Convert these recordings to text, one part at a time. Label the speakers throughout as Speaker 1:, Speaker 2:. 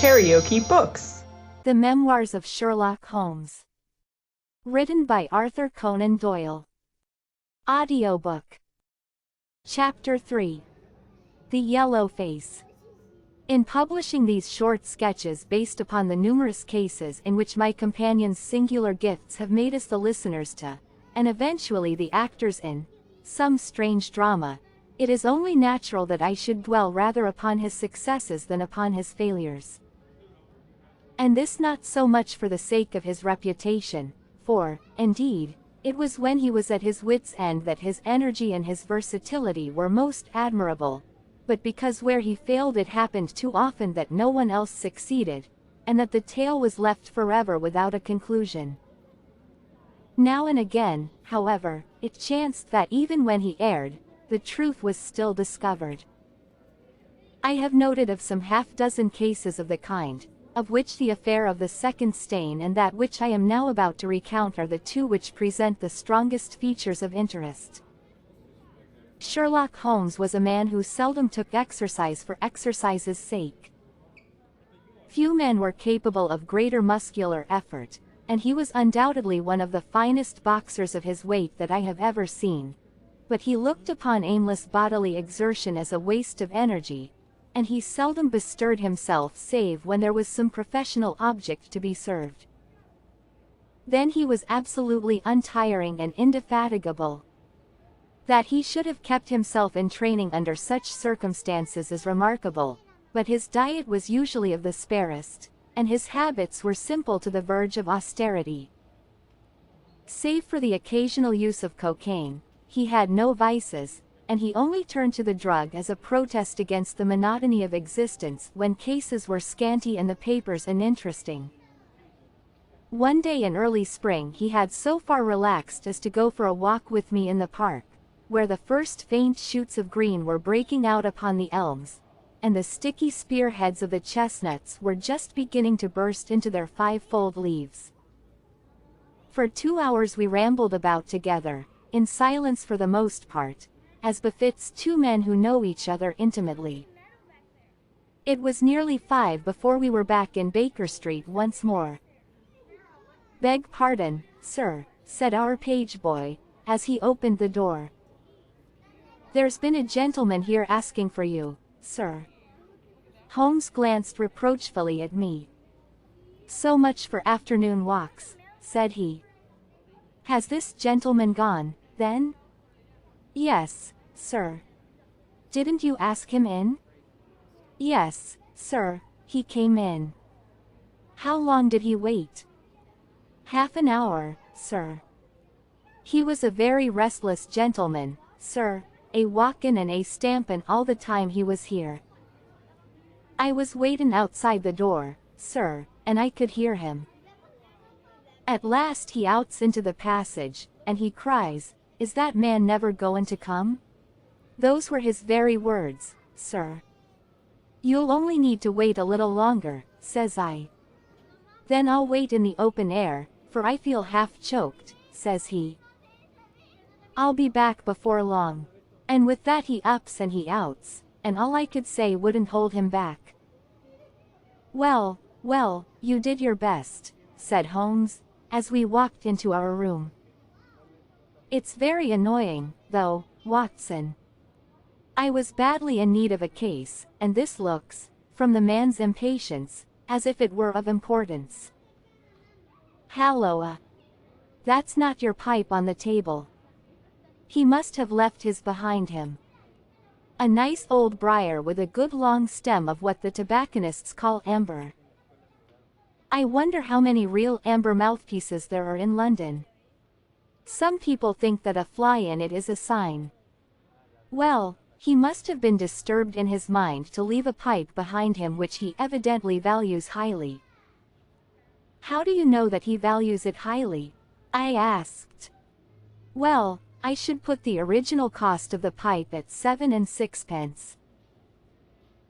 Speaker 1: KaraokeBooks.
Speaker 2: The Memoirs of Sherlock Holmes. Written by Arthur Conan Doyle. Audiobook. Chapter 3. The Yellow Face. In publishing these short sketches based upon the numerous cases in which my companion's singular gifts have made us the listeners to, and eventually the actors in, some strange drama, it is only natural that I should dwell rather upon his successes than upon his failures. And this not so much for the sake of his reputation, for, indeed, it was when he was at his wits' end that his energy and his versatility were most admirable, but because where he failed it happened too often that no one else succeeded, and that the tale was left forever without a conclusion. Now and again, however, it chanced that even when he erred, the truth was still discovered. I have noted of some half-dozen cases of the kind, of which the affair of the second stain and that which I am now about to recount are the two which present the strongest features of interest. Sherlock Holmes was a man who seldom took exercise for exercise's sake. Few men were capable of greater muscular effort, and he was undoubtedly one of the finest boxers of his weight that I have ever seen. But he looked upon aimless bodily exertion as a waste of energy, and he seldom bestirred himself save when there was some professional object to be served. Then he was absolutely untiring and indefatigable. That he should have kept himself in training under such circumstances is remarkable, but his diet was usually of the sparest, and his habits were simple to the verge of austerity. Save for the occasional use of cocaine, he had no vices, and he only turned to the drug as a protest against the monotony of existence when cases were scanty and the papers uninteresting. One day in early spring he had so far relaxed as to go for a walk with me in the park, where the first faint shoots of green were breaking out upon the elms, and the sticky spearheads of the chestnuts were just beginning to burst into their five-fold leaves. For 2 hours we rambled about together, in silence for the most part, as befits two men who know each other intimately. It was nearly 5 before we were back in Baker Street once more. "Beg pardon, sir," said our page boy, as he opened the door. "There's been a gentleman here asking for you, sir." Holmes glanced reproachfully at me. "So much for afternoon walks," said he. "Has this gentleman gone, then?" "Yes, sir." "Didn't you ask him in?" "Yes, sir, he came in." "How long did he wait?" "Half an hour, sir." "He was a very restless gentleman, sir, a walkin' and a stampin' all the time he was here. I was waitin' outside the door, sir, and I could hear him. At last he outs into the passage, and he cries, 'Is that man never goin' to come?' Those were his very words, sir. 'You'll only need to wait a little longer,' says I. 'Then I'll wait in the open air, for I feel half choked,' says he. 'I'll be back before long.' And with that he ups and he outs, and all I could say wouldn't hold him back." "Well, well, you did your best," said Holmes, as we walked into our room. "It's very annoying, though, Watson. I was badly in need of a case, and this looks, from the man's impatience, as if it were of importance. Halloa! That's not your pipe on the table. He must have left his behind him. A nice old briar with a good long stem of what the tobacconists call amber. I wonder how many real amber mouthpieces there are in London. Some people think that a fly in it is a sign. Well, he must have been disturbed in his mind to leave a pipe behind him which he evidently values highly." "How do you know that he values it highly?" I asked. "Well, I should put the original cost of the pipe at 7 6 pence.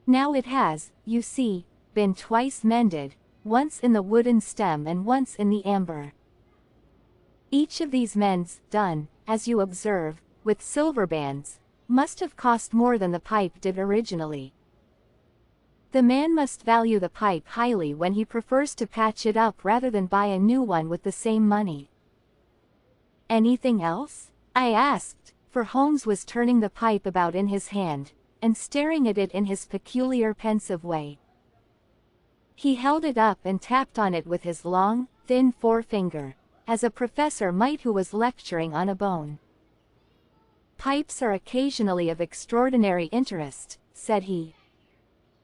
Speaker 2: Now it has, you see, been twice mended, once in the wooden stem and once in the amber. Each of these mends, done, as you observe, with silver bands, must have cost more than the pipe did originally. The man must value the pipe highly when he prefers to patch it up rather than buy a new one with the same money. Anything else? I asked, for Holmes was turning the pipe about in his hand, and staring at it in his peculiar pensive way. He held it up and tapped on it with his long, thin forefinger, as a professor might who was lecturing on a bone. Pipes are occasionally of extraordinary interest, said he.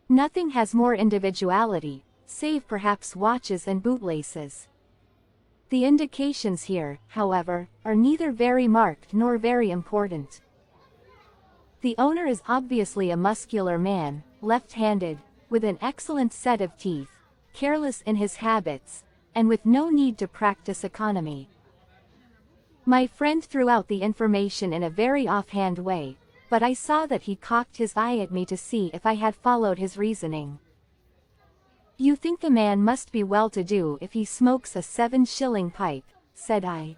Speaker 2: Nothing has more individuality, save perhaps watches and bootlaces. The indications here, however, are neither very marked nor very important. The owner is obviously a muscular man, left-handed, with an excellent set of teeth, careless in his habits, and with no need to practice economy. My friend threw out the information in a very offhand way, but I saw that he cocked his eye at me to see if I had followed his reasoning. You think the man must be well-to-do if he smokes a 7-shilling pipe, said I.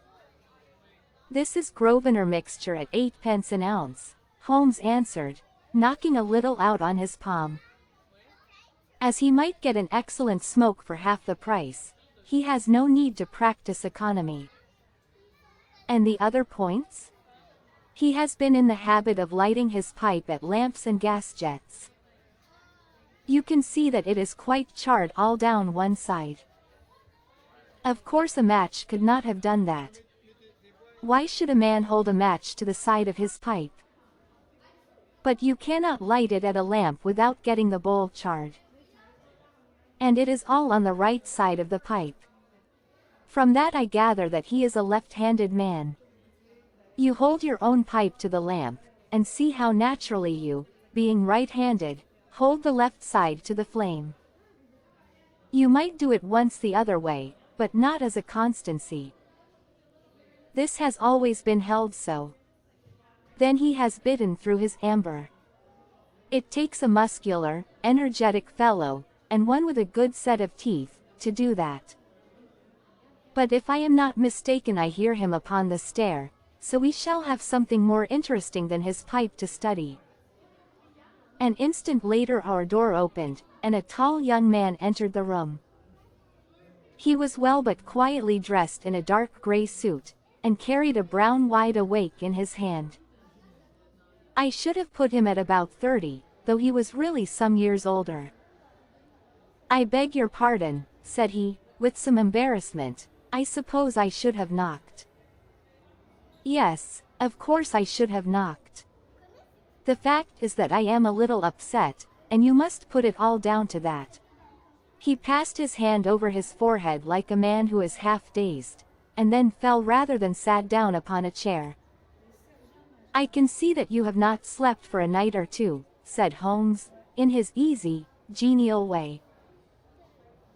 Speaker 2: This is Grosvenor mixture at 8 pence an ounce, Holmes answered, knocking a little out on his palm. As he might get an excellent smoke for half the price, he has no need to practice economy. And the other points? He has been in the habit of lighting his pipe at lamps and gas jets. You can see that it is quite charred all down one side. Of course a match could not have done that. Why should a man hold a match to the side of his pipe? But you cannot light it at a lamp without getting the bowl charred. And it is all on the right side of the pipe. From that I gather that he is a left-handed man. You hold your own pipe to the lamp, and see how naturally you, being right-handed, hold the left side to the flame. You might do it once the other way, but not as a constancy. This has always been held so. Then he has bitten through his amber. It takes a muscular, energetic fellow, and one with a good set of teeth, to do that. But if I am not mistaken I hear him upon the stair, so we shall have something more interesting than his pipe to study. An instant later our door opened, and a tall young man entered the room. He was well but quietly dressed in a dark gray suit, and carried a brown wide awake in his hand. I should have put him at about 30, though he was really some years older. I beg your pardon, said he, with some embarrassment, I suppose I should have knocked. Yes, of course I should have knocked. The fact is that I am a little upset, and you must put it all down to that. He passed his hand over his forehead like a man who is half-dazed, and then fell rather than sat down upon a chair. I can see that you have not slept for a night or two, said Holmes, in his easy, genial way.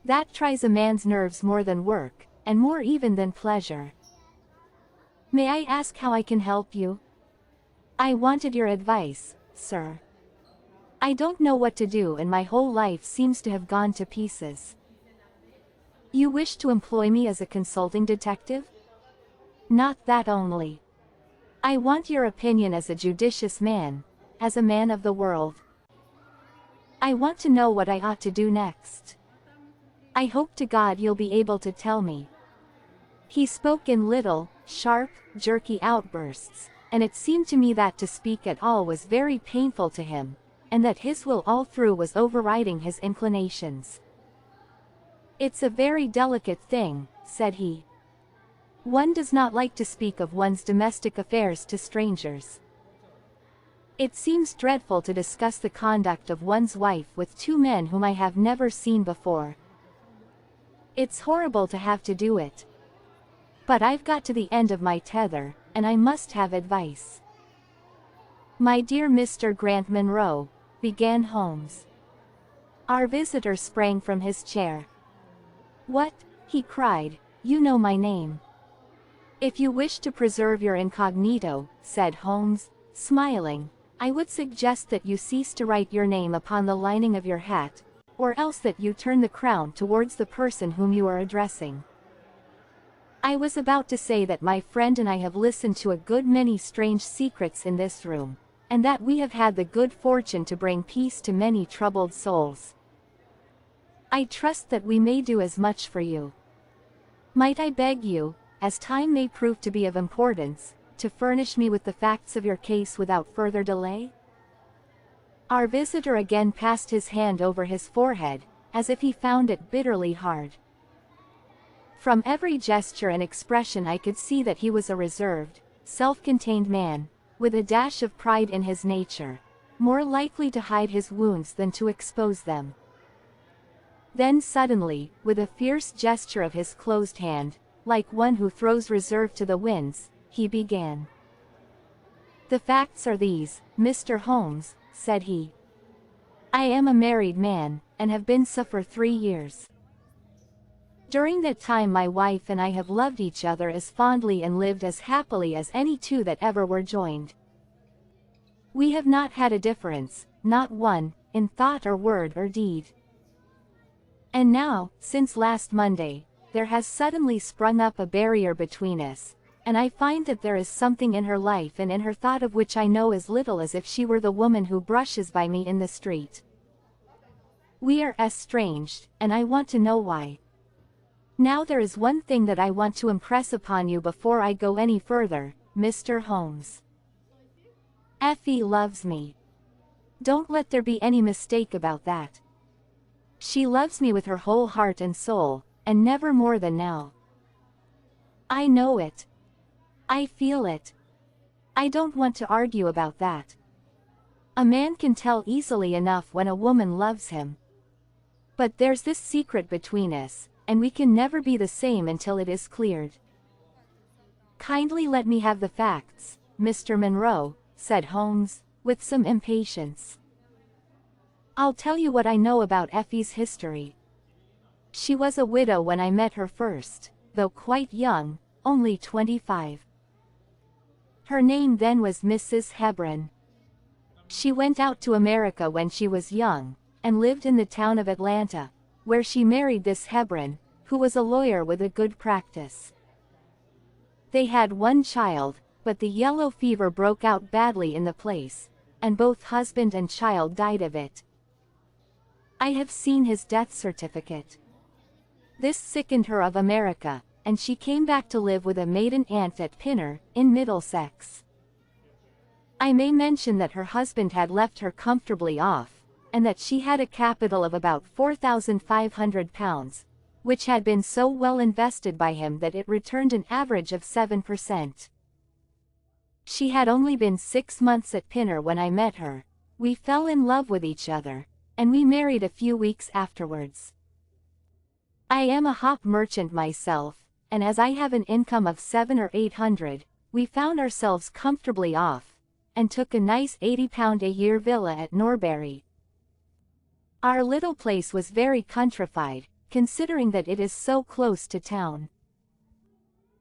Speaker 2: That tries a man's nerves more than work, and more even than pleasure. May I ask how I can help you? I wanted your advice, sir. I don't know what to do and my whole life seems to have gone to pieces. You wish to employ me as a consulting detective? Not that only. I want your opinion as a judicious man, as a man of the world. I want to know what I ought to do next. I hope to God you'll be able to tell me. He spoke in little, sharp, jerky outbursts, and it seemed to me that to speak at all was very painful to him, and that his will all through was overriding his inclinations. It's a very delicate thing, said he. One does not like to speak of one's domestic affairs to strangers. It seems dreadful to discuss the conduct of one's wife with two men whom I have never seen before. It's horrible to have to do it. But I've got to the end of my tether, and I must have advice. My dear Mr. Grant Munro, began Holmes. Our visitor sprang from his chair. What? He cried, you know my name. If you wish to preserve your incognito, said Holmes, smiling, I would suggest that you cease to write your name upon the lining of your hat, or else that you turn the crown towards the person whom you are addressing. I was about to say that my friend and I have listened to a good many strange secrets in this room, and that we have had the good fortune to bring peace to many troubled souls, I trust that we may do as much for you. Might I beg you, as time may prove to be of importance, to furnish me with the facts of your case without further delay?" Our visitor again passed his hand over his forehead, as if he found it bitterly hard. From every gesture and expression I could see that he was a reserved, self-contained man, with a dash of pride in his nature, more likely to hide his wounds than to expose them. Then suddenly, with a fierce gesture of his closed hand, like one who throws reserve to the winds, he began. "The facts are these, Mr. Holmes," said he. "I am a married man, and have been so for 3 years. During that time my wife and I have loved each other as fondly and lived as happily as any two that ever were joined. We have not had a difference, not one, in thought or word or deed. And now, since last Monday, there has suddenly sprung up a barrier between us, and I find that there is something in her life and in her thought of which I know as little as if she were the woman who brushes by me in the street. We are estranged, and I want to know why. Now there is one thing that I want to impress upon you before I go any further, Mr. Holmes. Effie loves me. Don't let there be any mistake about that. She loves me with her whole heart and soul, and never more than now. I know it. I feel it. I don't want to argue about that. A man can tell easily enough when a woman loves him. But there's this secret between us, and we can never be the same until it is cleared. Kindly let me have the facts, Mr. Monroe, said Holmes, with some impatience. I'll tell you what I know about Effie's history. She was a widow when I met her first, though quite young, only 25. Her name then was Mrs. Hebron. She went out to America when she was young, and lived in the town of Atlanta, where she married this Hebron, who was a lawyer with a good practice. They had one child, but the yellow fever broke out badly in the place, and both husband and child died of it. I have seen his death certificate. This sickened her of America, and she came back to live with a maiden aunt at Pinner, in Middlesex. I may mention that her husband had left her comfortably off, and that she had a capital of about £4,500, which had been so well invested by him that it returned an average of 7%. She had only been 6 months at Pinner when I met her. We fell in love with each other, and we married a few weeks afterwards. I am a hop merchant myself, and as I have an income of 700 or 800, we found ourselves comfortably off, and took a nice £80 a year villa at Norbury. Our little place was very countrified, considering that it is so close to town.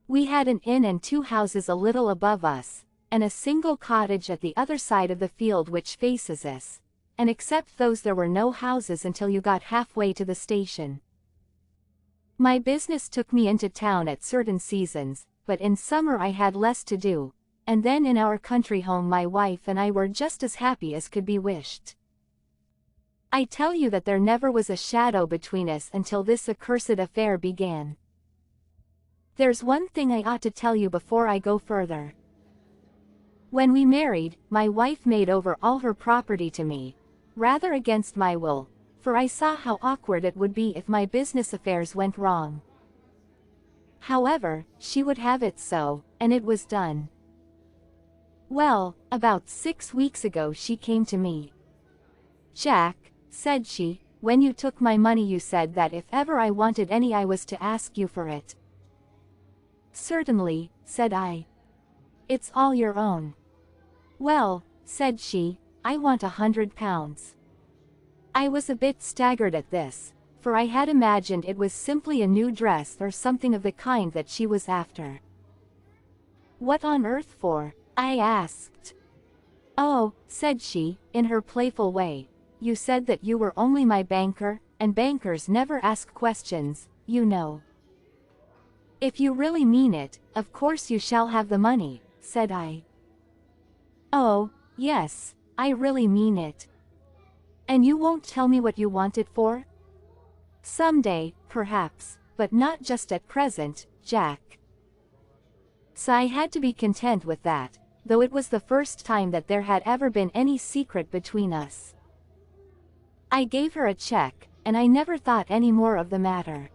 Speaker 2: We had an inn and 2 houses a little above us, and a single cottage at the other side of the field which faces us, and except those there were no houses until you got halfway to the station. My business took me into town at certain seasons, but in summer I had less to do, and then in our country home my wife and I were just as happy as could be wished. I tell you that there never was a shadow between us until this accursed affair began. There's one thing I ought to tell you before I go further. When we married, my wife made over all her property to me, rather against my will, for I saw how awkward it would be if my business affairs went wrong. However, she would have it so, and it was done. Well, about 6 weeks ago she came to me. "Jack," said she, "when you took my money you said that if ever I wanted any I was to ask you for it." "Certainly," said I. "It's all your own." "Well," said she, "I want £100. I was a bit staggered at this, for I had imagined it was simply a new dress or something of the kind that she was after. "What on earth for?" I asked. "Oh," said she, in her playful way, "you said that you were only my banker, and bankers never ask questions, you know." "If you really mean it, of course you shall have the money," said I. "Oh, yes, I really mean it." "And you won't tell me what you want it for?" Someday, perhaps, but not just at present, Jack. So I had to be content with that, though it was the first time that there had ever been any secret between us. I gave her a check, and I never thought any more of the matter.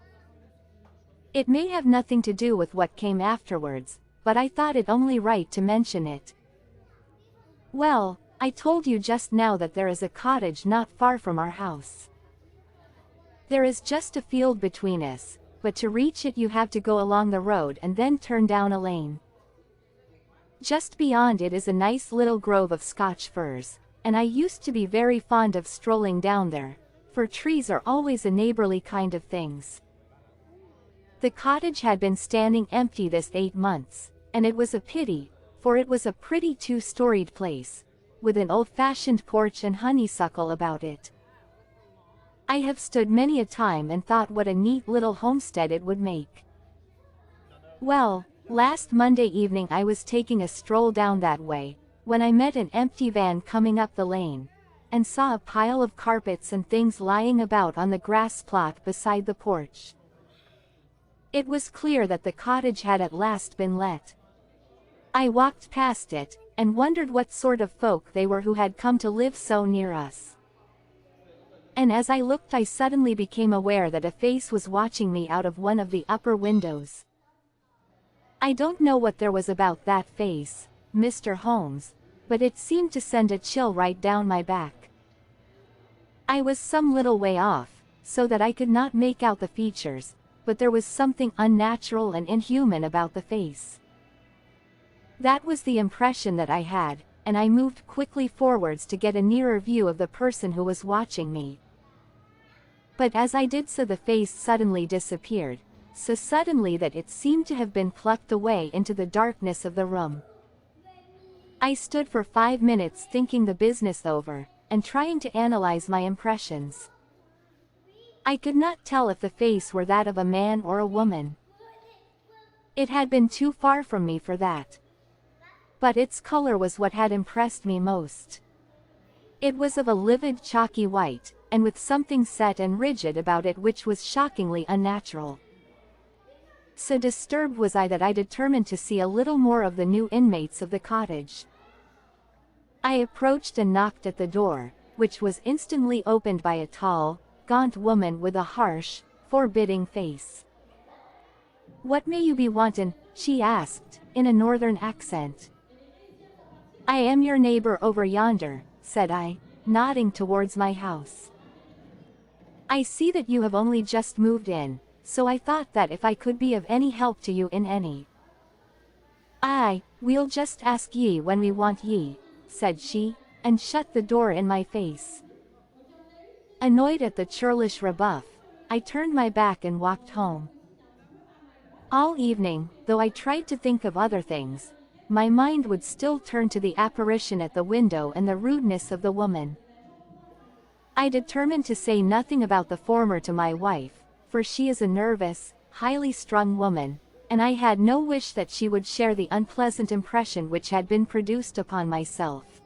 Speaker 2: It may have nothing to do with what came afterwards, but I thought it only right to mention it. Well, I told you just now that there is a cottage not far from our house. There is just a field between us, but to reach it you have to go along the road and then turn down a lane. Just beyond it is a nice little grove of Scotch firs, and I used to be very fond of strolling down there, for trees are always a neighborly kind of things. The cottage had been standing empty this 8 months, and it was a pity, for it was a pretty 2-storied place, with an old-fashioned porch and honeysuckle about it. I have stood many a time and thought what a neat little homestead it would make. Well, last Monday evening I was taking a stroll down that way, when I met an empty van coming up the lane, and saw a pile of carpets and things lying about on the grass plot beside the porch. It was clear that the cottage had at last been let. I walked past it, and wondered what sort of folk they were who had come to live so near us. And as I looked I suddenly became aware that a face was watching me out of one of the upper windows. I don't know what there was about that face, Mr. Holmes, but it seemed to send a chill right down my back. I was some little way off, so that I could not make out the features, but there was something unnatural and inhuman about the face. That was the impression that I had, and I moved quickly forwards to get a nearer view of the person who was watching me. But as I did so the face suddenly disappeared, so suddenly that it seemed to have been plucked away into the darkness of the room. I stood for 5 minutes thinking the business over, and trying to analyze my impressions. I could not tell if the face were that of a man or a woman. It had been too far from me for that. But its color was what had impressed me most. It was of a livid chalky white, and with something set and rigid about it which was shockingly unnatural. So disturbed was I that I determined to see a little more of the new inmates of the cottage. I approached and knocked at the door, which was instantly opened by a tall, gaunt woman with a harsh, forbidding face. "What may you be wantin'?" she asked, in a northern accent. "I am your neighbor over yonder," said I, nodding towards my house. "I see that you have only just moved in, so I thought that if I could be of any help to you in any—" "Aye, we'll just ask ye when we want ye," said she, and shut the door in my face. Annoyed at the churlish rebuff, I turned my back and walked home. All evening, though I tried to think of other things, my mind would still turn to the apparition at the window and the rudeness of the woman. I determined to say nothing about the former to my wife, for she is a nervous, highly strung woman, and I had no wish that she would share the unpleasant impression which had been produced upon myself.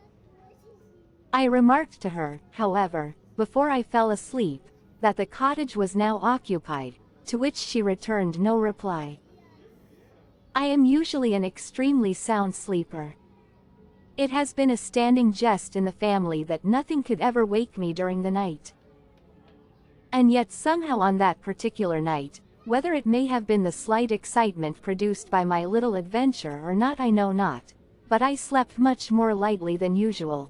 Speaker 2: I remarked to her, however, before I fell asleep, that the cottage was now occupied, to which she returned no reply. I am usually an extremely sound sleeper. It has been a standing jest in the family that nothing could ever wake me during the night. And yet somehow on that particular night, whether it may have been the slight excitement produced by my little adventure or not I know not, but I slept much more lightly than usual.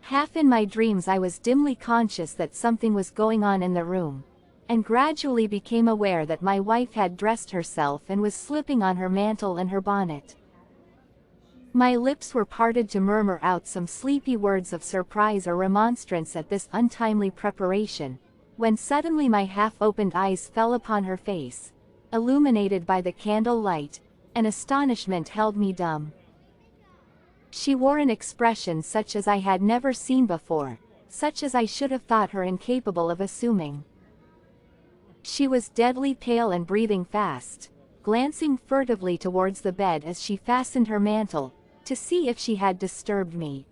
Speaker 2: Half in my dreams I was dimly conscious that something was going on in the room, and gradually became aware that my wife had dressed herself and was slipping on her mantle and her bonnet. My lips were parted to murmur out some sleepy words of surprise or remonstrance at this untimely preparation, when suddenly my half-opened eyes fell upon her face, illuminated by the candle light, and astonishment held me dumb. She wore an expression such as I had never seen before, such as I should have thought her incapable of assuming. She was deadly pale and breathing fast, glancing furtively towards the bed as she fastened her mantle, to see if she had disturbed me.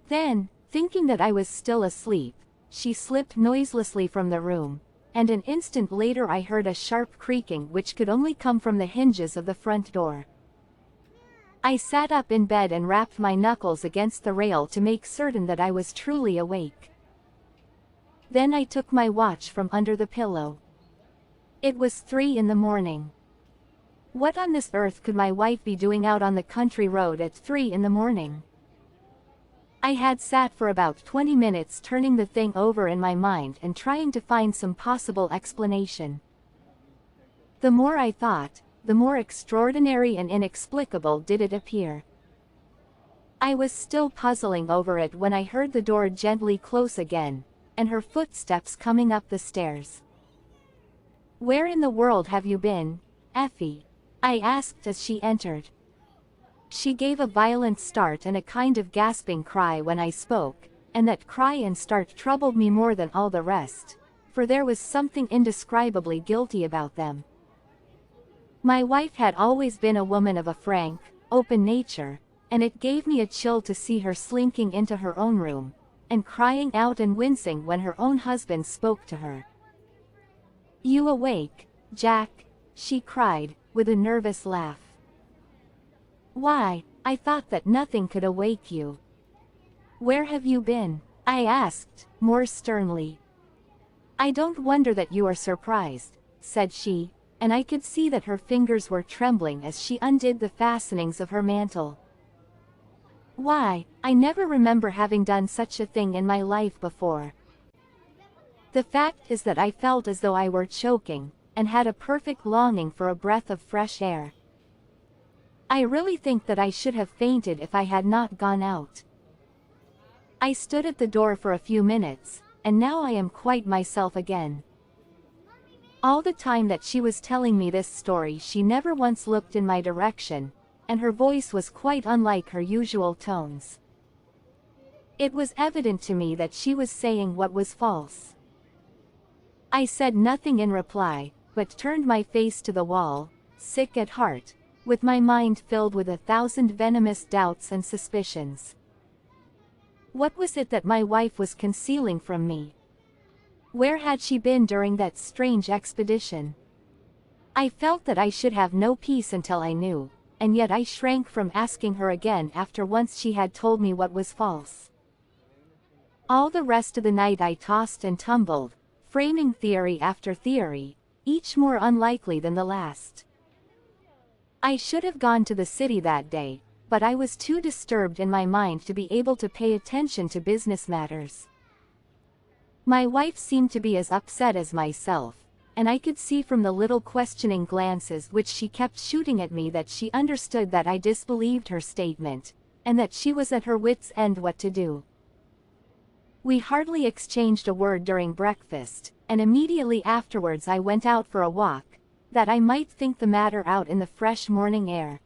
Speaker 2: Then, thinking that I was still asleep, she slipped noiselessly from the room, and an instant later I heard a sharp creaking which could only come from the hinges of the front door. I sat up in bed and rapped my knuckles against the rail to make certain that I was truly awake. Then I took my watch from under the pillow. It was 3 in the morning. What on this earth could my wife be doing out on the country road at 3 in the morning? I had sat for about 20 minutes turning the thing over in my mind and trying to find some possible explanation. The more I thought, the more extraordinary and inexplicable did it appear. I was still puzzling over it when I heard the door gently close again, and her footsteps coming up the stairs. "Where in the world have you been, Effie?" I asked as she entered. She gave a violent start and a kind of gasping cry when I spoke, and that cry and start troubled me more than all the rest, for there was something indescribably guilty about them. My wife had always been a woman of a frank, open nature, and it gave me a chill to see her slinking into her own room, and crying out and wincing when her own husband spoke to her. "You awake, Jack?" she cried, with a nervous laugh. "Why, I thought that nothing could awake you. Where have you been?" I asked, more sternly. "I don't wonder that you are surprised," said she, and I could see that her fingers were trembling as she undid the fastenings of her mantle. "Why, I never remember having done such a thing in my life before. The fact is that I felt as though I were choking, and had a perfect longing for a breath of fresh air. I really think that I should have fainted if I had not gone out. I stood at the door for a few minutes, and now I am quite myself again." All the time that she was telling me this story she never once looked in my direction, and her voice was quite unlike her usual tones. It was evident to me that she was saying what was false. I said nothing in reply, but turned my face to the wall, sick at heart, with my mind filled with 1,000 venomous doubts and suspicions. What was it that my wife was concealing from me? Where had she been during that strange expedition? I felt that I should have no peace until I knew, and yet I shrank from asking her again after once she had told me what was false. All the rest of the night I tossed and tumbled, framing theory after theory, each more unlikely than the last. I should have gone to the city that day, but I was too disturbed in my mind to be able to pay attention to business matters. My wife seemed to be as upset as myself, and I could see from the little questioning glances which she kept shooting at me that she understood that I disbelieved her statement, and that she was at her wits' end what to do. We hardly exchanged a word during breakfast, and immediately afterwards I went out for a walk, that I might think the matter out in the fresh morning air.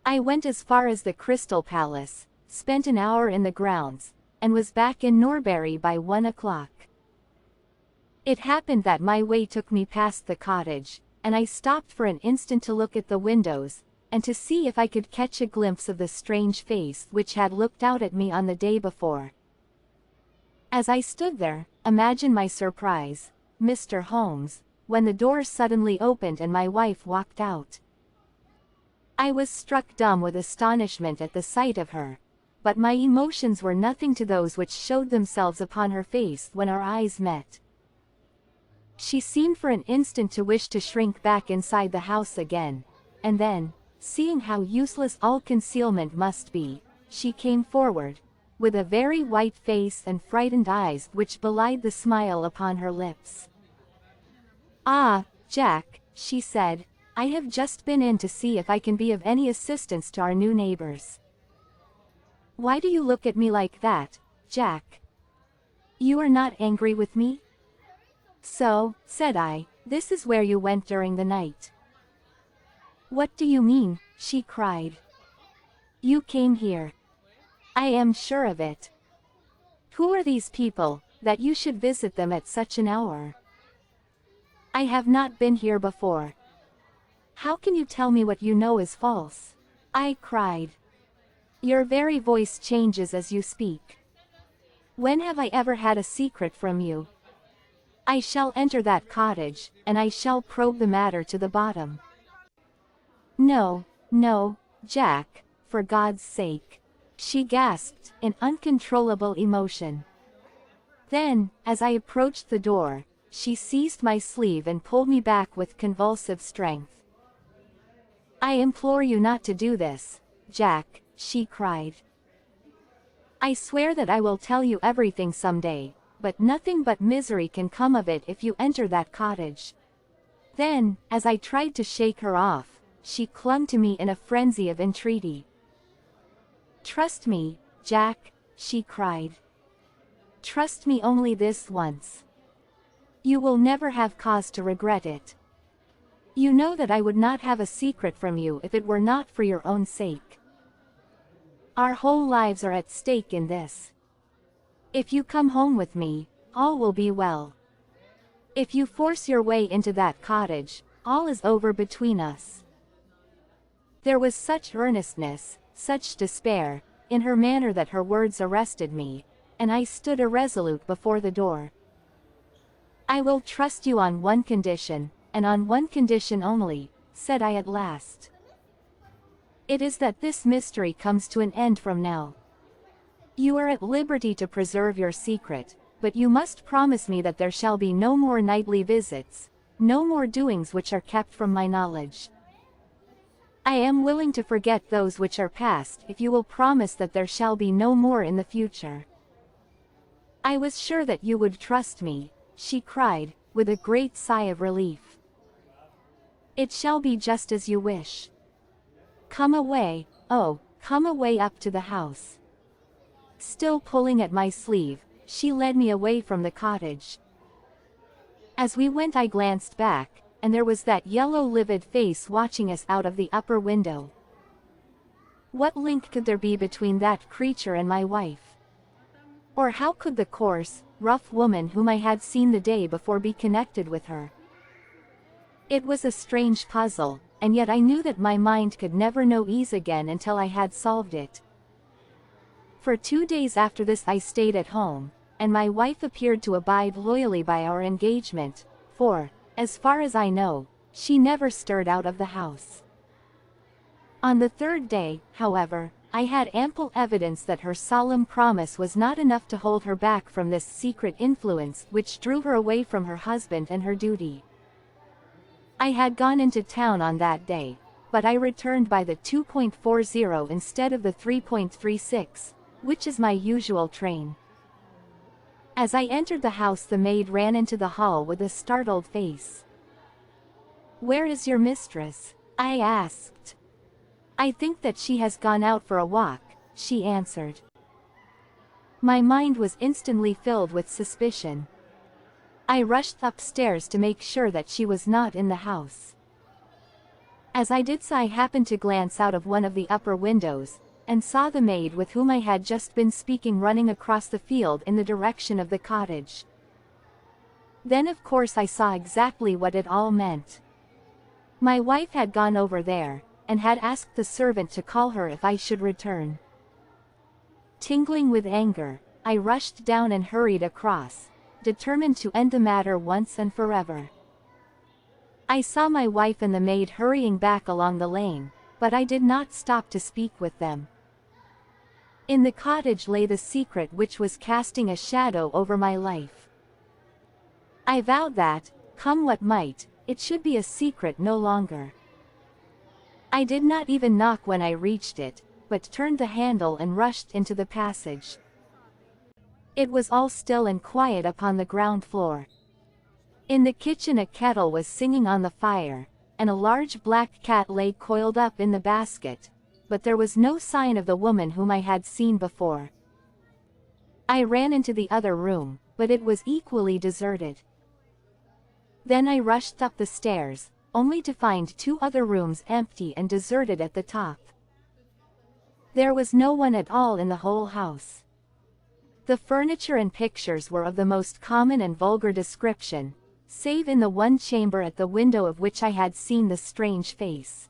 Speaker 2: I went as far as the Crystal Palace, spent an hour in the grounds, and was back in Norbury by 1 o'clock. It happened that my way took me past the cottage, and I stopped for an instant to look at the windows, and to see if I could catch a glimpse of the strange face which had looked out at me on the day before. As I stood there, imagine my surprise, Mr. Holmes, when the door suddenly opened and my wife walked out. I was struck dumb with astonishment at the sight of her, but my emotions were nothing to those which showed themselves upon her face when our eyes met. She seemed for an instant to wish to shrink back inside the house again, and then, seeing how useless all concealment must be, she came forward, with a very white face and frightened eyes which belied the smile upon her lips. "Ah, Jack," she said, "I have just been in to see if I can be of any assistance to our new neighbors." "Why do you look at me like that, Jack? You are not angry with me?" "So," said I, "this is where you went during the night." "What do you mean?" she cried. "You came here." "I am sure of it." "Who are these people, that you should visit them at such an hour?" "I have not been here before." "How can you tell me what you know is false?" I cried. "Your very voice changes as you speak." When have I ever had a secret from you? I shall enter that cottage, and I shall probe the matter to the bottom. No, no, Jack, for God's sake, she gasped, in uncontrollable emotion. Then, as I approached the door, she seized my sleeve and pulled me back with convulsive strength. I implore you not to do this, Jack, she cried. I swear that I will tell you everything someday, but nothing but misery can come of it if you enter that cottage. Then, as I tried to shake her off, she clung to me in a frenzy of entreaty. Trust me, Jack, she cried. Trust me only this once. You will never have cause to regret it. You know that I would not have a secret from you if it were not for your own sake. Our whole lives are at stake in this. If you come home with me, all will be well. If you force your way into that cottage, all is over between us. There was such earnestness, such despair, in her manner that her words arrested me, and I stood irresolute before the door. I will trust you on one condition, and on one condition only, said I at last. It is that this mystery comes to an end from now. You are at liberty to preserve your secret, but you must promise me that there shall be no more nightly visits, no more doings which are kept from my knowledge. I am willing to forget those which are past if you will promise that there shall be no more in the future. I was sure that you would trust me, she cried, with a great sigh of relief. It shall be just as you wish. Come away, oh, come away up to the house. Still pulling at my sleeve, she led me away from the cottage. As we went I glanced back, and there was that yellow livid face watching us out of the upper window. What link could there be between that creature and my wife? Or how could the coarse, rough woman whom I had seen the day before be connected with her? It was a strange puzzle, and yet I knew that my mind could never know ease again until I had solved it. For 2 days after this I stayed at home, and my wife appeared to abide loyally by our engagement, for, as far as I know, she never stirred out of the house. On the 3rd day, however, I had ample evidence that her solemn promise was not enough to hold her back from this secret influence which drew her away from her husband and her duty. I had gone into town on that day, but I returned by the 2.40 instead of the 3.36, which is my usual train. As I entered the house the maid ran into the hall with a startled face. "Where is your mistress?" I asked. "I think that she has gone out for a walk," she answered. My mind was instantly filled with suspicion. I rushed upstairs to make sure that she was not in the house. As I did so I happened to glance out of one of the upper windows, and saw the maid with whom I had just been speaking running across the field in the direction of the cottage. Then of course I saw exactly what it all meant. My wife had gone over there, and had asked the servant to call her if I should return. Tingling with anger, I rushed down and hurried across, determined to end the matter once and forever. I saw my wife and the maid hurrying back along the lane, but I did not stop to speak with them. In the cottage lay the secret which was casting a shadow over my life. I vowed that, come what might, it should be a secret no longer. I did not even knock when I reached it, but turned the handle and rushed into the passage. It was all still and quiet upon the ground floor. In the kitchen a kettle was singing on the fire, and a large black cat lay coiled up in the basket, but there was no sign of the woman whom I had seen before. I ran into the other room, but it was equally deserted. Then I rushed up the stairs, only to find 2 other rooms empty and deserted at the top. There was no one at all in the whole house. The furniture and pictures were of the most common and vulgar description, save in the one chamber at the window of which I had seen the strange face.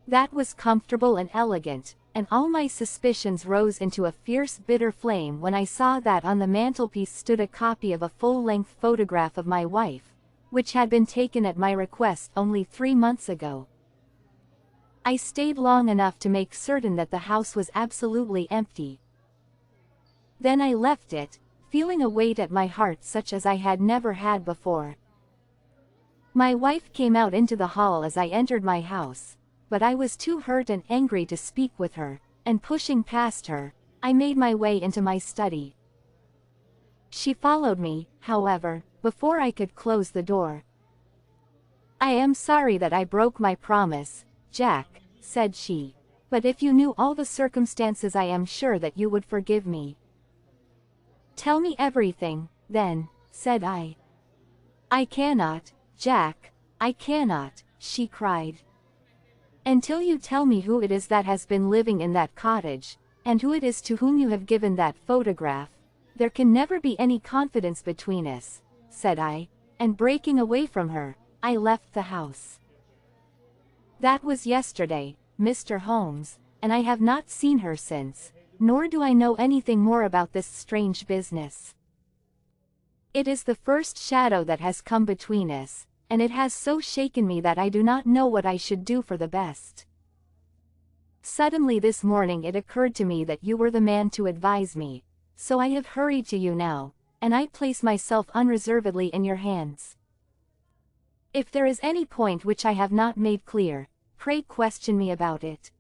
Speaker 2: That was comfortable and elegant, and all my suspicions rose into a fierce bitter flame when I saw that on the mantelpiece stood a copy of a full-length photograph of my wife, which had been taken at my request only 3 months ago. I stayed long enough to make certain that the house was absolutely empty. Then I left it, feeling a weight at my heart such as I had never had before. My wife came out into the hall as I entered my house, but I was too hurt and angry to speak with her, and pushing past her, I made my way into my study. She followed me, however, before I could close the door. "I am sorry that I broke my promise, Jack," said she, "but if you knew all the circumstances I am sure that you would forgive me." "Tell me everything, then," said I. "I cannot, Jack, I cannot," she cried. "Until you tell me who it is that has been living in that cottage, and who it is to whom you have given that photograph, there can never be any confidence between us," said I, and breaking away from her, I left the house. That was yesterday, Mr. Holmes, and I have not seen her since, nor do I know anything more about this strange business. It is the first shadow that has come between us, and it has so shaken me that I do not know what I should do for the best. Suddenly this morning it occurred to me that you were the man to advise me, so I have hurried to you now, and I place myself unreservedly in your hands. If there is any point which I have not made clear, pray question me about it.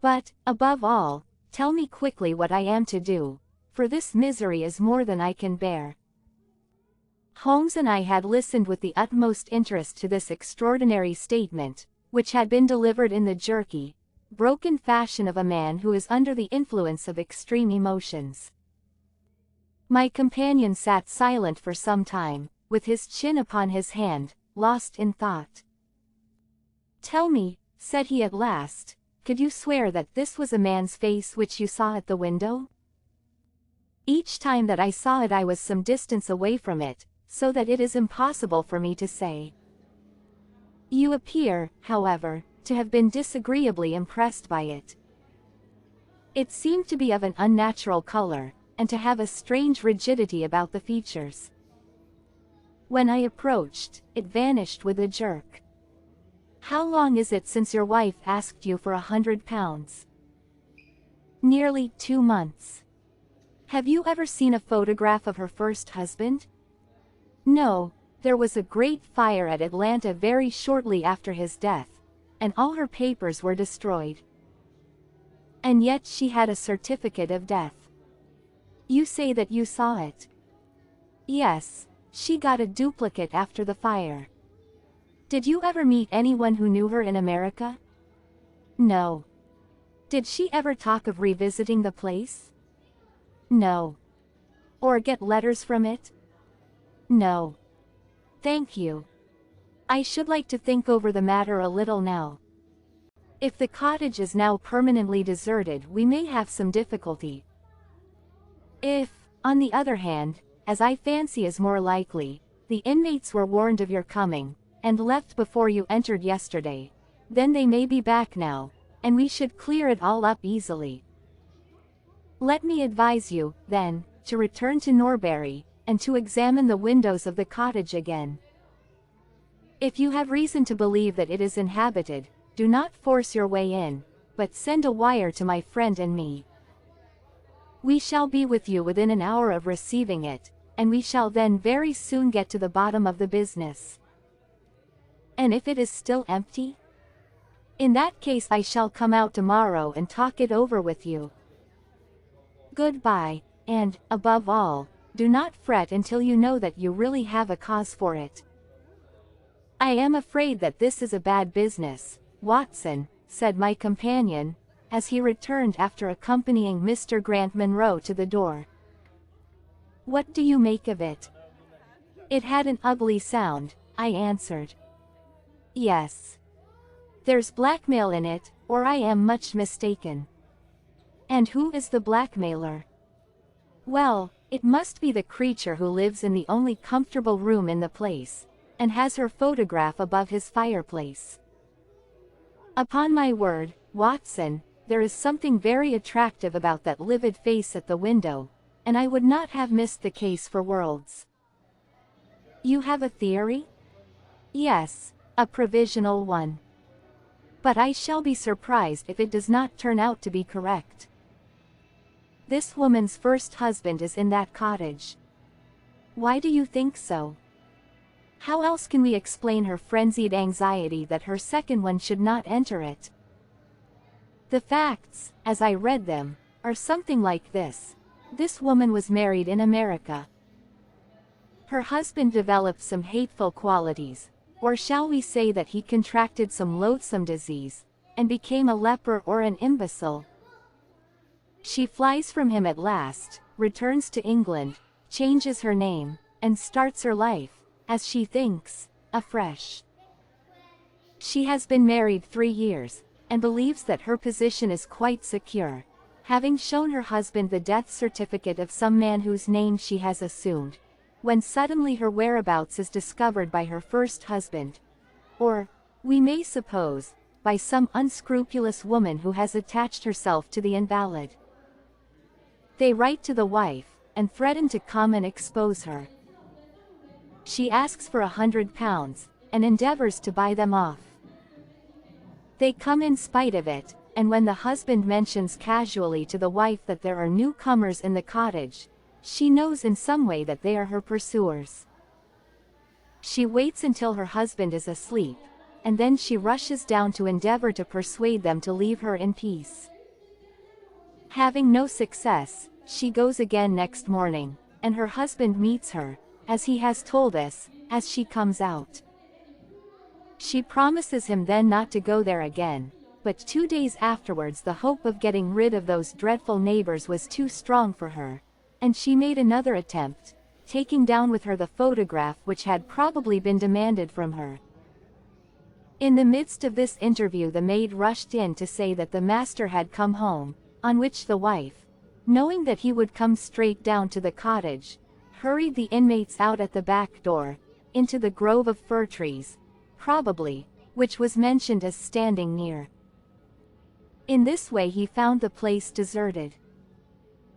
Speaker 2: But, above all, tell me quickly what I am to do, for this misery is more than I can bear." Holmes and I had listened with the utmost interest to this extraordinary statement, which had been delivered in the jerky, broken fashion of a man who is under the influence of extreme emotions. My companion sat silent for some time, with his chin upon his hand, lost in thought. "Tell me," said he at last, "could you swear that this was a man's face which you saw at the window?" "Each time that I saw it I was some distance away from it, so that it is impossible for me to say." "You appear, however, to have been disagreeably impressed by it." "It seemed to be of an unnatural color, and to have a strange rigidity about the features. When I approached, it vanished with a jerk." "How long is it since your wife asked you for £100? "Nearly 2 months." "Have you ever seen a photograph of her first husband?" "No, there was a great fire at Atlanta very shortly after his death, and all her papers were destroyed." "And yet she had a certificate of death." "You say that you saw it?" "Yes, she got a duplicate after the fire." "Did you ever meet anyone who knew her in America?" "No." "Did she ever talk of revisiting the place?" "No." "Or get letters from it?" "No." "Thank you. I should like to think over the matter a little now. If the cottage is now permanently deserted we may have some difficulty. If, on the other hand, as I fancy is more likely, the inmates were warned of your coming, and left before you entered yesterday, then they may be back now, and we should clear it all up easily. Let me advise you, then, to return to Norbury, and to examine the windows of the cottage again. If you have reason to believe that it is inhabited, do not force your way in, but send a wire to my friend and me. We shall be with you within an hour of receiving it, and we shall then very soon get to the bottom of the business." "And if it is still empty?" "In that case I shall come out tomorrow and talk it over with you. Goodbye, and, above all, do not fret until you know that you really have a cause for it." "I am afraid that this is a bad business, Watson," said my companion, as he returned after accompanying Mr. Grant Munro to the door. "What do you make of it?" "It had an ugly sound," I answered. "Yes. There's blackmail in it, or I am much mistaken." "And who is the blackmailer?" "Well, it must be the creature who lives in the only comfortable room in the place, and has her photograph above his fireplace." "Upon my word, Watson, there is something very attractive about that livid face at the window, and I would not have missed the case for worlds." "You have a theory?" "Yes, a provisional one. But I shall be surprised if it does not turn out to be correct. This woman's first husband is in that cottage." "Why do you think so?" "How else can we explain her frenzied anxiety that her second one should not enter it? The facts, as I read them, are something like this. This woman was married in America. Her husband developed some hateful qualities, or shall we say that he contracted some loathsome disease, and became a leper or an imbecile. She flies from him at last, returns to England, changes her name, and starts her life, as she thinks, afresh. She has been married 3 years, and believes that her position is quite secure, having shown her husband the death certificate of some man whose name she has assumed, when suddenly her whereabouts is discovered by her first husband, or, we may suppose, by some unscrupulous woman who has attached herself to the invalid. They write to the wife, and threaten to come and expose her. She asks for £100, and endeavors to buy them off. They come in spite of it, and when the husband mentions casually to the wife that there are newcomers in the cottage, she knows in some way that they are her pursuers. She waits until her husband is asleep, and then she rushes down to endeavor to persuade them to leave her in peace. Having no success, she goes again next morning, and her husband meets her, as he has told us, as she comes out. She promises him then not to go there again, but 2 days afterwards the hope of getting rid of those dreadful neighbors was too strong for her, and she made another attempt, taking down with her the photograph which had probably been demanded from her. In the midst of this interview the maid rushed in to say that the master had come home, on which the wife, knowing that he would come straight down to the cottage, hurried the inmates out at the back door, into the grove of fir trees, probably, which was mentioned as standing near. In this way he found the place deserted.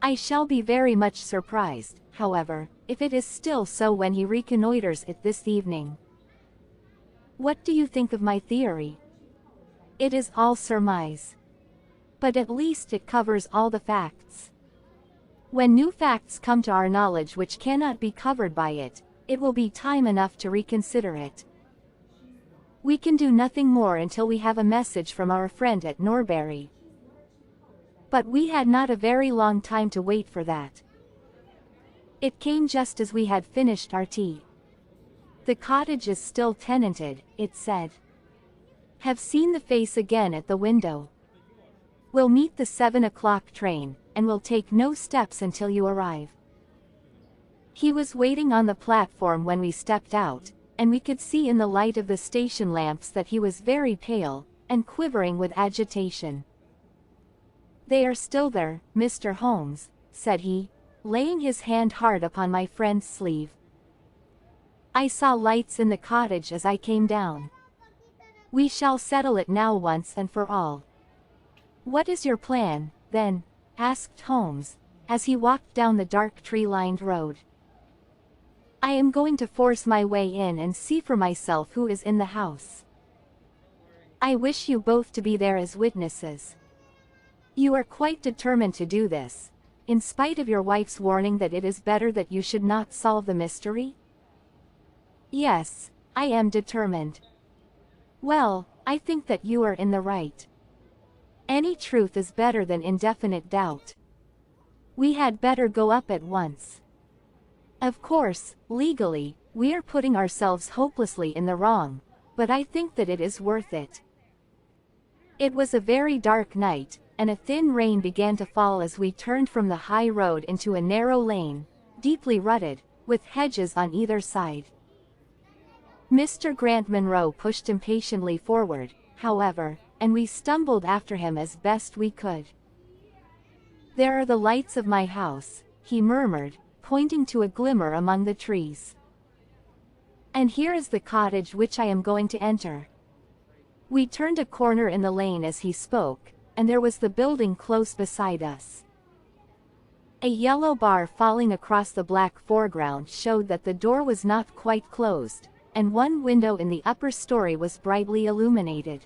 Speaker 2: I shall be very much surprised, however, if it is still so when he reconnoiters it this evening. What do you think of my theory? It is all surmise. But at least it covers all the facts. When new facts come to our knowledge which cannot be covered by it, it will be time enough to reconsider it. We can do nothing more until we have a message from our friend at Norbury. But we had not a very long time to wait for that. It came just as we had finished our tea. The cottage is still tenanted, it said. Have seen the face again at the window. Will meet the 7 o'clock train, and will take no steps until you arrive. He was waiting on the platform when we stepped out, and we could see in the light of the station lamps that he was very pale, and quivering with agitation. They are still there, Mr. Holmes, said he, laying his hand hard upon my friend's sleeve. I saw lights in the cottage as I came down. We shall settle it now once and for all. What is your plan, then? Asked Holmes, as he walked down the dark tree-lined road. I am going to force my way in and see for myself who is in the house. I wish you both to be there as witnesses. You are quite determined to do this, in spite of your wife's warning that it is better that you should not solve the mystery? Yes, I am determined. Well, I think that you are in the right. Any truth is better than indefinite doubt. We had better go up at once. Of course, legally, we are putting ourselves hopelessly in the wrong, but I think that it is worth it. It was a very dark night, and a thin rain began to fall as we turned from the high road into a narrow lane, deeply rutted, with hedges on either side. Mr. Grant Munro pushed impatiently forward, however, and we stumbled after him as best we could. There are the lights of my house, he murmured, pointing to a glimmer among the trees. And here is the cottage which I am going to enter. We turned a corner in the lane as he spoke, and there was the building close beside us. A yellow bar falling across the black foreground showed that the door was not quite closed, and one window in the upper story was brightly illuminated.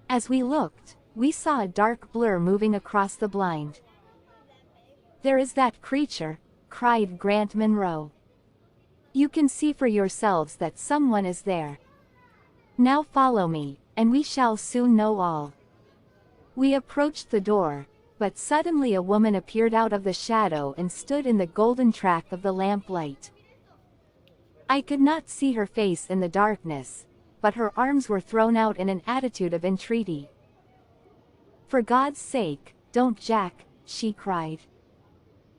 Speaker 2: As we looked, we saw a dark blur moving across the blind. "There is that creature," cried Grant Monroe. "You can see for yourselves that someone is there. Now follow me, and we shall soon know all." We approached the door, but suddenly a woman appeared out of the shadow and stood in the golden track of the lamplight. I could not see her face in the darkness, but her arms were thrown out in an attitude of entreaty. "For God's sake, don't, Jack," she cried.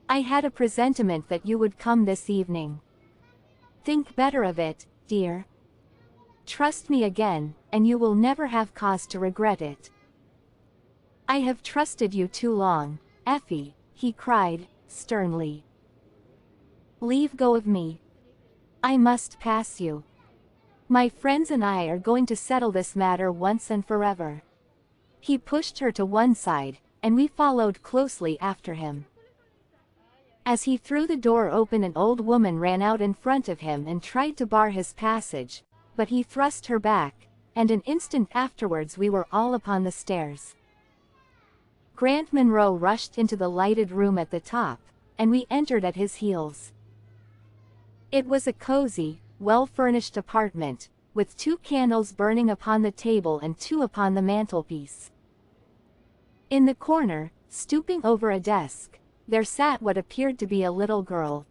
Speaker 2: "I had a presentiment that you would come this evening. Think better of it, dear. Trust me again, and you will never have cause to regret it." "I have trusted you too long, Effie," he cried, sternly. "Leave go of me. I must pass you. My friends and I are going to settle this matter once and forever." He pushed her to one side, and we followed closely after him. As he threw the door open, an old woman ran out in front of him and tried to bar his passage, but he thrust her back, and an instant afterwards we were all upon the stairs. Grant Monroe rushed into the lighted room at the top, and we entered at his heels. It was a cozy, well-furnished apartment, with 2 candles burning upon the table and 2 upon the mantelpiece. In the corner, stooping over a desk, there sat what appeared to be a little girl.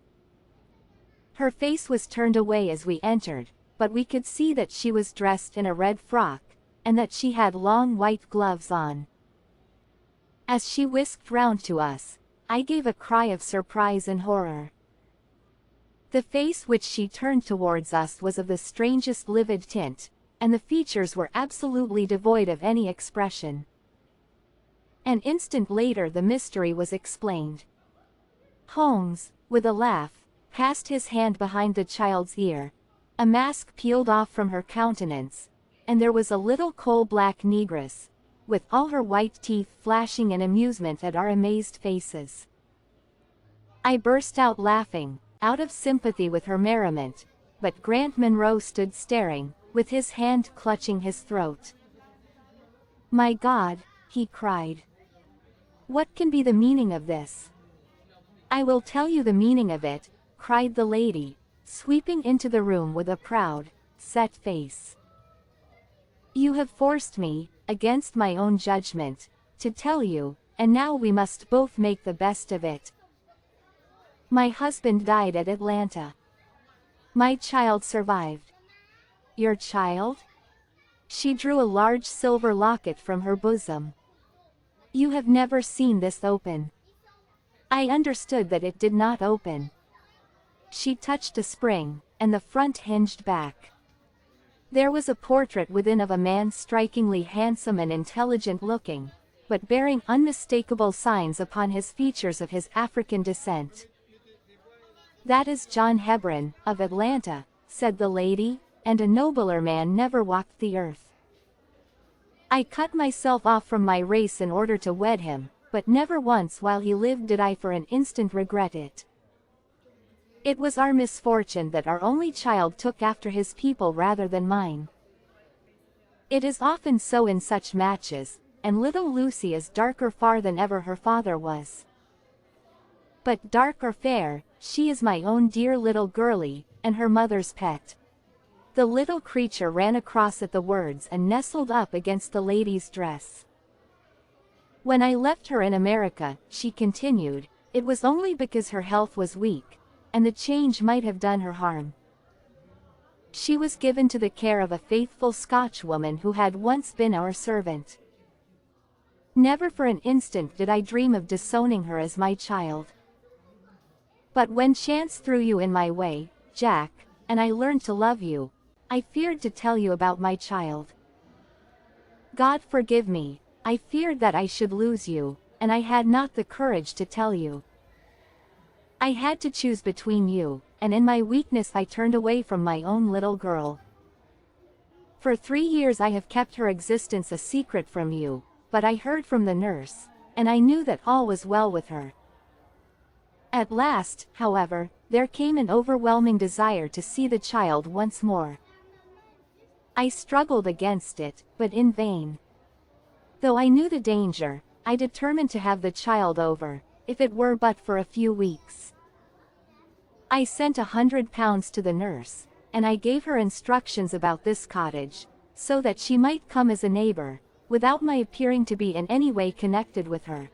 Speaker 2: Her face was turned away as we entered, but we could see that she was dressed in a red frock, and that she had long white gloves on. As she whisked round to us, I gave a cry of surprise and horror. The face which she turned towards us was of the strangest livid tint, and the features were absolutely devoid of any expression. An instant later the mystery was explained. Holmes, with a laugh, passed his hand behind the child's ear. A mask peeled off from her countenance, and there was a little coal-black negress, with all her white teeth flashing in amusement at our amazed faces. I burst out laughing, out of sympathy with her merriment, but Grant Monroe stood staring, with his hand clutching his throat. "My God," he cried. "What can be the meaning of this?" "I will tell you the meaning of it," cried the lady, sweeping into the room with a proud, set face. "You have forced me, against my own judgment, to tell you, and now we must both make the best of it. My husband died at Atlanta. My child survived." "Your child?" She drew a large silver locket from her bosom. "You have never seen this open." I understood that it did not open. She touched a spring, and the front hinged back. There was a portrait within of a man strikingly handsome and intelligent-looking, but bearing unmistakable signs upon his features of his African descent. "That is John Hebron, of Atlanta," said the lady, "and a nobler man never walked the earth. I cut myself off from my race in order to wed him, but never once while he lived did I for an instant regret it. It was our misfortune that our only child took after his people rather than mine. It is often so in such matches, and little Lucy is darker far than ever her father was. But dark or fair, she is my own dear little girlie, and her mother's pet." The little creature ran across at the words and nestled up against the lady's dress. "When I left her in America," she continued, "it was only because her health was weak, and the change might have done her harm. She was given to the care of a faithful Scotchwoman who had once been our servant. Never for an instant did I dream of disowning her as my child. But when chance threw you in my way, Jack, and I learned to love you, I feared to tell you about my child. God forgive me, I feared that I should lose you, and I had not the courage to tell you. I had to choose between you, and in my weakness I turned away from my own little girl. For 3 years I have kept her existence a secret from you, but I heard from the nurse, and I knew that all was well with her. At last, however, there came an overwhelming desire to see the child once more. I struggled against it, but in vain. Though I knew the danger, I determined to have the child over, if it were but for a few weeks. I sent £100 to the nurse, and I gave her instructions about this cottage, so that she might come as a neighbor, without my appearing to be in any way connected with her.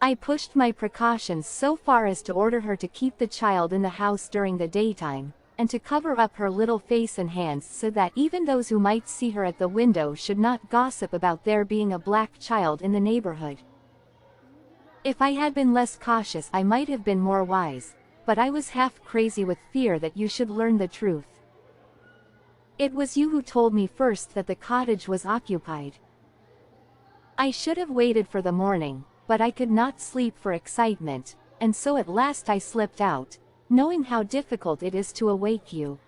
Speaker 2: I pushed my precautions so far as to order her to keep the child in the house during the daytime, and to cover up her little face and hands so that even those who might see her at the window should not gossip about there being a black child in the neighborhood. If I had been less cautious, I might have been more wise, but I was half crazy with fear that you should learn the truth. It was you who told me first that the cottage was occupied. I should have waited for the morning, but I could not sleep for excitement, and so at last I slipped out, knowing how difficult it is to awake you.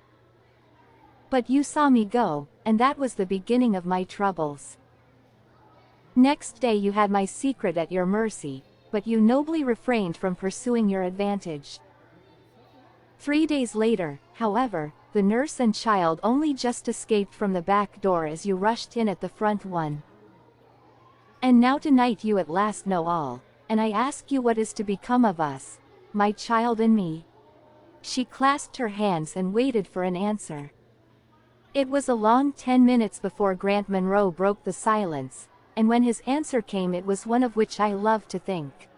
Speaker 2: But you saw me go, and that was the beginning of my troubles. Next day you had my secret at your mercy, but you nobly refrained from pursuing your advantage. 3 days later, however, the nurse and child only just escaped from the back door as you rushed in at the front one. And now tonight you at last know all, and I ask you what is to become of us, my child and me. She clasped her hands and waited for an answer. It was a long 10 minutes before Grant Monroe broke the silence, and when his answer came it was one of which I love to think.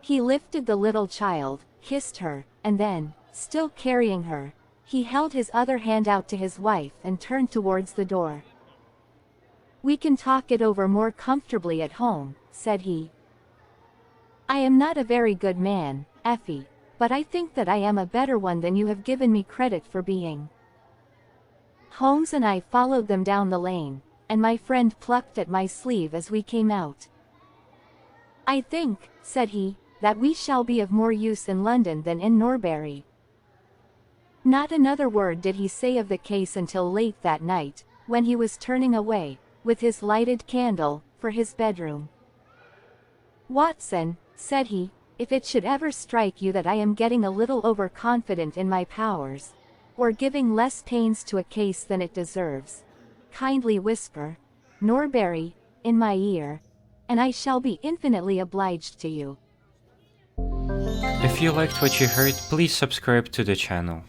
Speaker 2: He lifted the little child, kissed her, and then, still carrying her, he held his other hand out to his wife and turned towards the door. "We can talk it over more comfortably at home," said he. "I am not a very good man, Effie, but I think that I am a better one than you have given me credit for being." Holmes and I followed them down the lane, and my friend plucked at my sleeve as we came out. "I think," said he, "that we shall be of more use in London than in Norbury." Not another word did he say of the case until late that night, when he was turning away, with his lighted candle, for his bedroom. "Watson," said he, "if it should ever strike you that I am getting a little overconfident in my powers, or giving less pains to a case than it deserves, kindly whisper, 'Norbury,' in my ear, and I shall be infinitely obliged to you."
Speaker 1: If you liked what you heard, please subscribe to the channel.